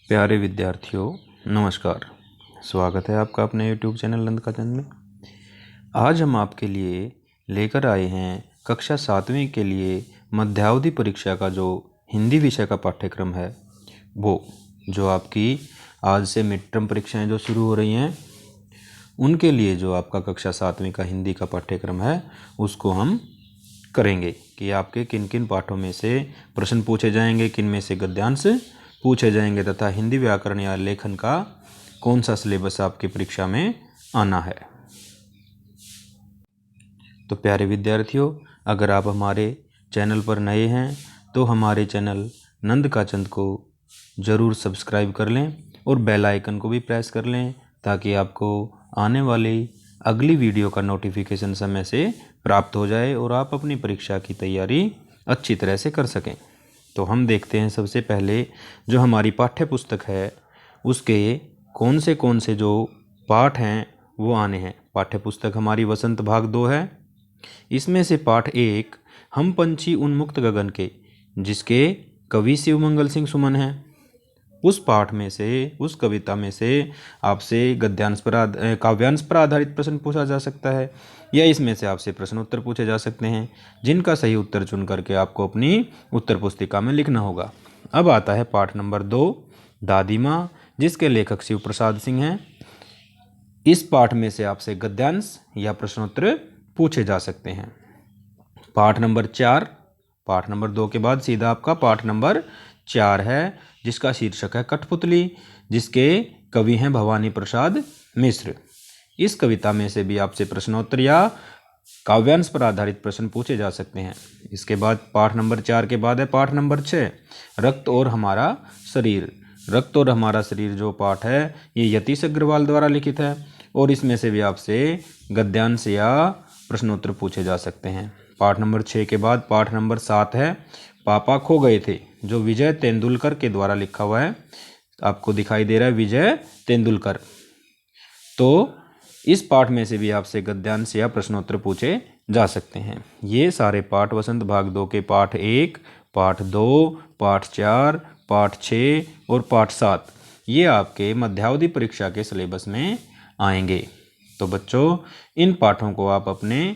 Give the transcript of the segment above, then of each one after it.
प्यारे विद्यार्थियों, नमस्कार। स्वागत है आपका अपने YouTube चैनल नंद का चंद में। आज हम आपके लिए लेकर आए हैं कक्षा 7वीं के लिए मध्यावधि परीक्षा का जो हिंदी विषय का पाठ्यक्रम है, वो जो आपकी आज से मिड टर्म परीक्षाएँ जो शुरू हो रही हैं, उनके लिए जो आपका कक्षा 7वीं का हिंदी का पाठ्यक्रम है, उसको हम करेंगे कि आपके किन किन पाठों में से प्रश्न पूछे जाएंगे, किन में से गद्यांश पूछे जाएंगे तथा हिंदी व्याकरण या लेखन का कौन सा सिलेबस आपकी परीक्षा में आना है। तो प्यारे विद्यार्थियों, अगर आप हमारे चैनल पर नए हैं तो हमारे चैनल नंद का चंद को ज़रूर सब्सक्राइब कर लें और बेल आइकन को भी प्रेस कर लें ताकि आपको आने वाली अगली वीडियो का नोटिफिकेशन समय से प्राप्त हो जाए और आप अपनी परीक्षा की तैयारी अच्छी तरह से कर सकें। तो हम देखते हैं सबसे पहले जो हमारी पाठ्य पुस्तक है उसके कौन से जो पाठ हैं वो आने हैं। पाठ्य पुस्तक हमारी वसंत भाग 2 है। इसमें से पाठ 1 हम पंछी उन्मुक्त गगन के, जिसके कवि शिवमंगल सिंह सुमन हैं, उस पाठ में से, उस कविता में से आपसे गद्यांश पर काव्यांश पर आधारित प्रश्न पूछा जा सकता है या इसमें से आपसे प्रश्न उत्तर पूछे जा सकते हैं, जिनका सही उत्तर चुन करके आपको अपनी उत्तर पुस्तिका में लिखना होगा। अब आता है पाठ नंबर 2 दादी माँ, जिसके लेखक शिव प्रसाद सिंह हैं। इस पाठ में से आपसे गद्यांश या प्रश्नोत्तर पूछे जा सकते हैं। पाठ नंबर 4, पाठ नंबर 2 के बाद सीधा आपका पाठ नंबर 4 है, जिसका शीर्षक है कठपुतली, जिसके कवि हैं भवानी प्रसाद मिश्र। इस कविता में से भी आपसे प्रश्नोत्तर या काव्यांश पर आधारित प्रश्न पूछे जा सकते हैं। इसके बाद पाठ नंबर 4 के बाद है पाठ नंबर 6 रक्त और हमारा शरीर। रक्त और हमारा शरीर जो पाठ है ये यतीश अग्रवाल द्वारा लिखित है और इसमें से भी आपसे गद्यांश या प्रश्नोत्तर पूछे जा सकते हैं। पाठ नंबर 6 के बाद पाठ नंबर 7 है पापा खो गए थे, जो विजय तेंदुलकर के द्वारा लिखा हुआ है। आपको दिखाई दे रहा है विजय तेंदुलकर। तो इस पाठ में से भी आपसे गद्यांश या प्रश्नोत्तर पूछे जा सकते हैं। ये सारे पाठ वसंत भाग 2 के पाठ 1, पाठ 2, पाठ 4, पाठ 6 और पाठ 7 ये आपके मध्यावधि परीक्षा के सिलेबस में आएंगे। तो बच्चों, इन पाठों को आप अपने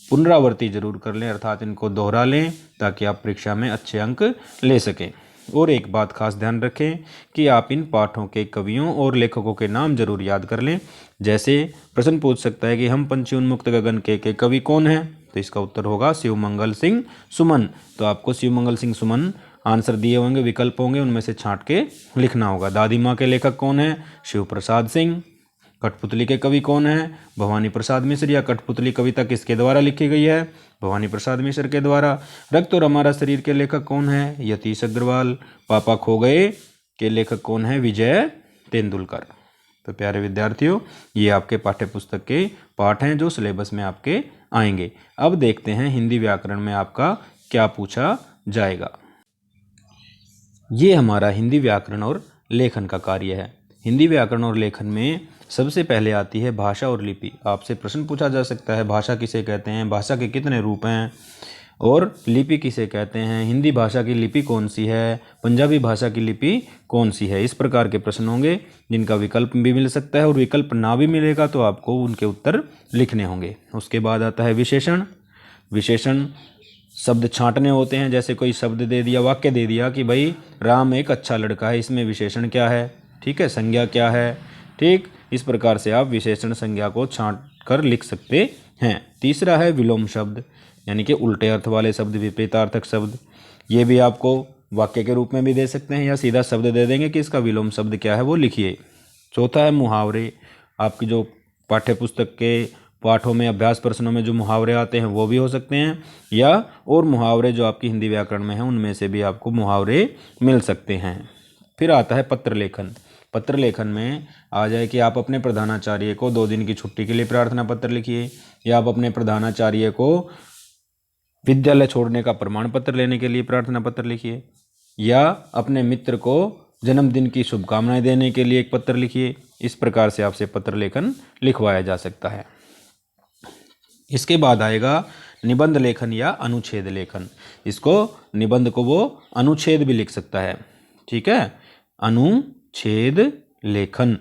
पुनरावृत्ति जरूर कर लें, अर्थात इनको दोहरा लें ताकि आप परीक्षा में अच्छे अंक ले सकें। और एक बात खास ध्यान रखें कि आप इन पाठों के कवियों और लेखकों के नाम जरूर याद कर लें। जैसे प्रश्न पूछ सकता है कि हम पंछी उन्मुक्त गगन के कवि कौन हैं, तो इसका उत्तर होगा शिवमंगल सिंह सुमन। तो आपको शिवमंगल सिंह सुमन आंसर दिए होंगे, विकल्प होंगे, उनमें से छांट के लिखना होगा। दादी माँ के लेखक कौन है? शिव प्रसाद सिंह। कठपुतली के कवि कौन है? भवानी प्रसाद मिश्र। या कठपुतली कविता किसके द्वारा लिखी गई है? भवानी प्रसाद मिश्र के द्वारा। रक्त और हमारा शरीर के लेखक कौन है? यतीश अग्रवाल। पापा खो गए के लेखक कौन है? विजय तेंदुलकर। तो प्यारे विद्यार्थियों, ये आपके पाठ्य पुस्तक के पाठ हैं जो सिलेबस में आपके आएंगे। अब देखते हैं हिंदी व्याकरण में आपका क्या पूछा जाएगा। ये हमारा हिंदी व्याकरण और लेखन का कार्य है। हिंदी व्याकरण और लेखन में सबसे पहले आती है भाषा और लिपि। आपसे प्रश्न पूछा जा सकता है भाषा किसे कहते हैं, भाषा के कितने रूप हैं और लिपि किसे कहते हैं, हिंदी भाषा की लिपि कौन सी है, पंजाबी भाषा की लिपि कौन सी है। इस प्रकार के प्रश्न होंगे जिनका विकल्प भी मिल सकता है और विकल्प ना भी मिलेगा तो आपको उनके उत्तर लिखने होंगे। उसके बाद आता है विशेषण। विशेषण शब्द छांटने होते हैं। जैसे कोई शब्द दे दिया, वाक्य दे दिया कि भाई राम एक अच्छा लड़का है, इसमें विशेषण क्या है, ठीक है, संज्ञा क्या है, ठीक। इस प्रकार से आप विशेषण संज्ञा को छांट कर लिख सकते हैं। तीसरा है विलोम शब्द, यानी कि उल्टे अर्थ वाले शब्द, विपरीतार्थक शब्द। ये भी आपको वाक्य के रूप में भी दे सकते हैं या सीधा शब्द दे देंगे कि इसका विलोम शब्द क्या है वो लिखिए। चौथा है मुहावरे। आपकी जो पाठ्य पुस्तक के पाठों में अभ्यास प्रश्नों में जो मुहावरे आते हैं वो भी हो सकते हैं, या और मुहावरे जो आपकी हिंदी व्याकरण में हैं उनमें से भी आपको मुहावरे मिल सकते हैं। फिर आता है पत्र लेखन। पत्र लेखन में आ जाए कि आप अपने प्रधानाचार्य को 2 दिन की छुट्टी के लिए प्रार्थना पत्र लिखिए, या आप अपने प्रधानाचार्य को विद्यालय छोड़ने का प्रमाण पत्र लेने के लिए प्रार्थना पत्र लिखिए, या अपने मित्र को जन्मदिन की शुभकामनाएं देने के लिए एक पत्र लिखिए। इस प्रकार से आपसे पत्र लेखन लिखवाया जा सकता है। इसके बाद आएगा निबंध लेखन या अनुच्छेद लेखन। इसको निबंध को वो अनुच्छेद भी लिख सकता है, ठीक है। अनुच्छेद लेखन।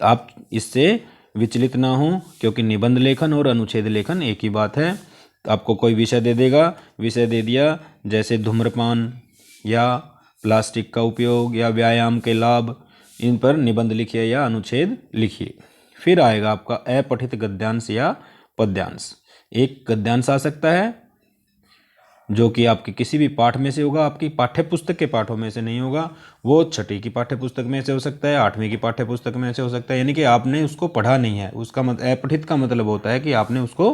आप इससे विचलित ना हो, क्योंकि निबंध लेखन और अनुच्छेद लेखन एक ही बात है। आपको कोई विषय दे देगा, विषय दे दिया जैसे धूम्रपान या प्लास्टिक का उपयोग या व्यायाम के लाभ, इन पर निबंध लिखिए या अनुच्छेद लिखिए। फिर आएगा आपका अपठित गद्यांश या पद्यांश। एक गद्यांश आ सकता है जो कि आपके किसी भी पाठ में से होगा, आपकी पाठ्य पुस्तक के पाठों में से नहीं होगा। वो छठी की पाठ्य पुस्तक में से हो सकता है, 8वीं की पाठ्य पुस्तक में से हो सकता है, यानी कि आपने उसको पढ़ा नहीं है। उसका अपठित का मतलब होता है कि आपने उसको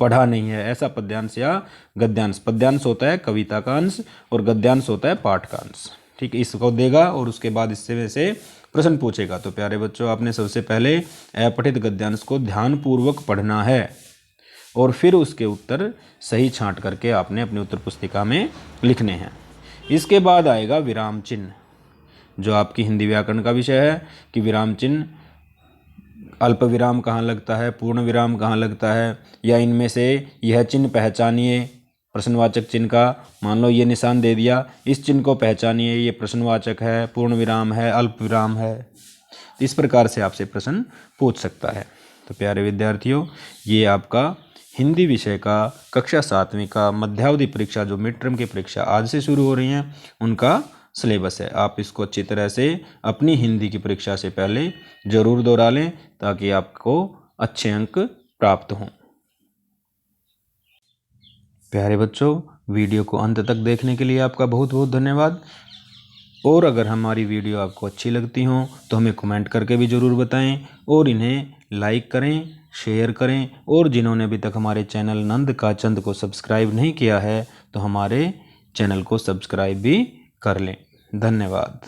पढ़ा नहीं है, ऐसा पद्यांश या गद्यांश। पद्यांश होता है कविता का अंश और गद्यांश होता है पाठ का अंश। ठीक है, इसको देगा और उसके बाद इससे में से प्रश्न पूछेगा। तो प्यारे बच्चों, आपने सबसे पहले अपठित गद्यांश को ध्यानपूर्वक पढ़ना है और फिर उसके उत्तर सही छांट करके आपने अपनी उत्तर पुस्तिका में लिखने हैं। इसके बाद आएगा विराम चिन्ह, जो आपकी हिंदी व्याकरण का विषय है कि विराम चिन्ह, अल्प विराम कहाँ लगता है, पूर्ण विराम कहाँ लगता है, या इनमें से यह चिन्ह पहचानिए प्रश्नवाचक चिन्ह का। मान लो ये निशान दे दिया, इस चिन्ह को पहचानिए, ये प्रश्नवाचक है, पूर्ण विराम है, अल्प विराम है। इस प्रकार से आपसे प्रश्न पूछ सकता है। तो प्यारे विद्यार्थियों, ये आपका हिंदी विषय का कक्षा 7वीं का मध्यावधि परीक्षा, जो मिड टर्म की परीक्षा आज से शुरू हो रही हैं, उनका सिलेबस है। आप इसको अच्छी तरह से अपनी हिंदी की परीक्षा से पहले जरूर दोहरा लें ताकि आपको अच्छे अंक प्राप्त हों। प्यारे बच्चों, वीडियो को अंत तक देखने के लिए आपका बहुत बहुत धन्यवाद। और अगर हमारी वीडियो आपको अच्छी लगती हो तो हमें कमेंट करके भी ज़रूर बताएं और इन्हें लाइक करें, शेयर करें। और जिन्होंने अभी तक हमारे चैनल नंद का चंद को सब्सक्राइब नहीं किया है तो हमारे चैनल को सब्सक्राइब भी कर लें। धन्यवाद।